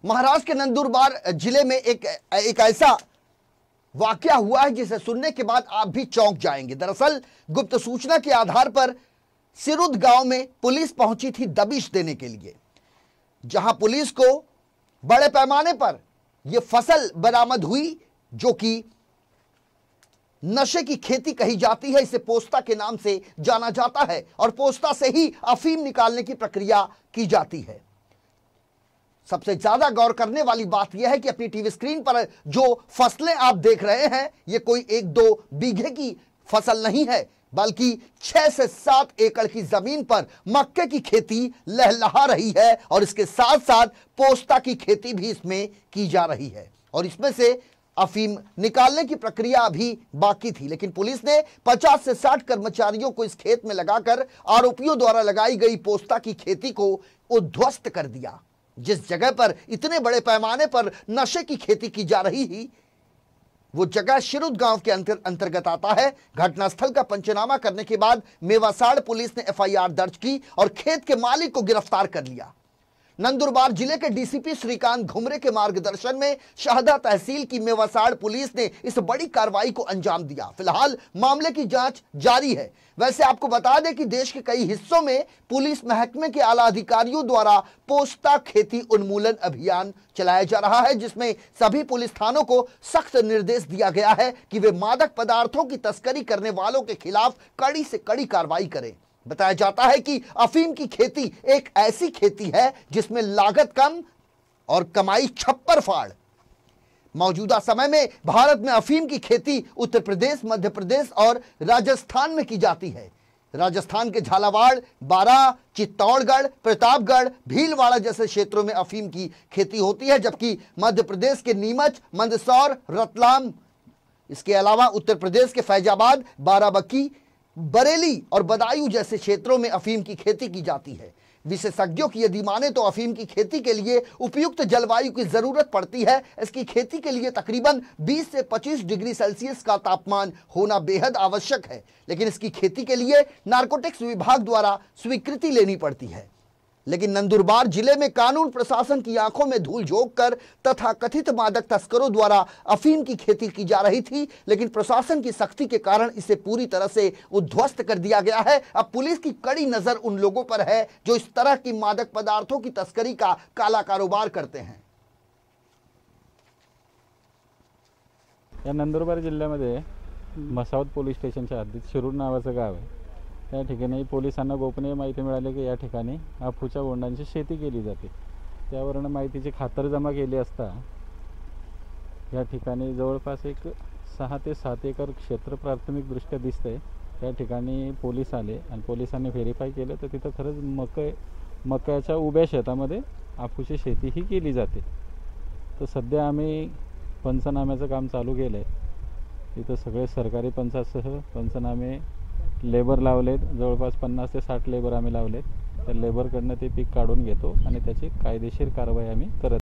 महाराष्ट्र के नंदुरबार जिले में एक ऐसा वाकया हुआ है जिसे सुनने के बाद आप भी चौंक जाएंगे। दरअसल गुप्त सूचना के आधार पर सिरुद गांव में पुलिस पहुंची थी दबिश देने के लिए, जहां पुलिस को बड़े पैमाने पर यह फसल बरामद हुई जो कि नशे की खेती कही जाती है। इसे पोस्ता के नाम से जाना जाता है और पोस्ता से ही अफीम निकालने की प्रक्रिया की जाती है। सबसे ज्यादा गौर करने वाली बात यह है कि अपनी टीवी स्क्रीन पर जो फसलें आप देख रहे हैं ये कोई 1-2 बीघे की फसल नहीं है, बल्कि 6 से 7 एकड़ की जमीन पर मक्के की खेती लहलहा रही है और इसके साथ साथ पोस्ता की खेती भी इसमें की जा रही है और इसमें से अफीम निकालने की प्रक्रिया अभी बाकी थी। लेकिन पुलिस ने 50 से 60 कर्मचारियों को इस खेत में लगाकर आरोपियों द्वारा लगाई गई पोस्ता की खेती को उद्ध्वस्त कर दिया। जिस जगह पर इतने बड़े पैमाने पर नशे की खेती की जा रही थी वो जगह शिरुद गांव के अंतर्गत आता है। घटनास्थल का पंचनामा करने के बाद मेवासाड़ पुलिस ने एफआईआर दर्ज की और खेत के मालिक को गिरफ्तार कर लिया। नंदुरबार जिले के डीसीपी श्रीकांत घुमरे के मार्गदर्शन में शहदा तहसील की मेवासाड़ पुलिस ने इस बड़ी कार्रवाई को अंजाम दिया। फिलहाल मामले की जांच जारी है। वैसे आपको बता दें कि देश के कई हिस्सों में पुलिस महकमे के आला अधिकारियों द्वारा पोस्ता खेती उन्मूलन अभियान चलाया जा रहा है, जिसमें सभी पुलिस थानों को सख्त निर्देश दिया गया है कि वे मादक पदार्थों की तस्करी करने वालों के खिलाफ कड़ी से कड़ी कार्रवाई करें। बताया जाता है कि अफीम की खेती एक ऐसी खेती है जिसमें लागत कम और कमाई छप्पर फाड़। मौजूदा समय में भारत में अफीम की खेती उत्तर प्रदेश, मध्य प्रदेश और राजस्थान में की जाती है। राजस्थान के झालावाड़, बारां, चित्तौड़गढ़, प्रतापगढ़, भीलवाड़ा जैसे क्षेत्रों में अफीम की खेती होती है, जबकि मध्य प्रदेश के नीमच, मंदसौर, रतलाम, इसके अलावा उत्तर प्रदेश के फैजाबाद, बाराबंकी, बरेली और बदायूं जैसे क्षेत्रों में अफीम की खेती की जाती है। विशेषज्ञों की यदि माने तो अफीम की खेती के लिए उपयुक्त जलवायु की जरूरत पड़ती है। इसकी खेती के लिए तकरीबन 20 से 25 डिग्री सेल्सियस का तापमान होना बेहद आवश्यक है, लेकिन इसकी खेती के लिए नारकोटिक्स विभाग द्वारा स्वीकृति लेनी पड़ती है। लेकिन नंदुरबार जिले में कानून प्रशासन की आंखों में धूल झोंक कर तथा कथित मादक तस्करों द्वारा अफीम की खेती की जा रही थी, लेकिन प्रशासन की सख्ती के कारण इसे पूरी तरह से उद्ध्वस्त कर दिया गया है। अब पुलिस की कड़ी नजर उन लोगों पर है जो इस तरह की मादक पदार्थों की तस्करी का काला कारोबार करते हैं। या नंदुरबार जिल्ह्यामध्ये मसावत पोलीस स्टेशनच्या हद्दीत शिरूर नावाचं गाव आहे। त्या ठिकाणी पोलिसांना गोपनीय माहिती मिळाली की या ठिकाणी अफूच्या बोंडांची शेती केली जाते। त्यावरून माहितीची खातरजमा केली असता या ठिकाणी जवळपास एक 6 ते 7 एकर क्षेत्र प्राथमिकदृष्ट्या दिसतंय। त्या ठिकाणी पोलीस आले आणि पोलिसांनी व्हेरीफाय केलं तर तिथं खरंच मक्याच्या उभ्या शेतामध्ये अफूची शेती ही केली जाते। तर सध्या आम्ही पंचनाम्याचं काम चालू केलं आहे। इथं सगळे सरकारी पंचासह पंचनामे लेबर लावलेत, जवळपास 50 ते 60 लेबर आम्ही लावलेत। त्या लेबरकडनं ते पीक काढून घेतो आणि त्याची कायदेशीर कारवाई आम्ही करत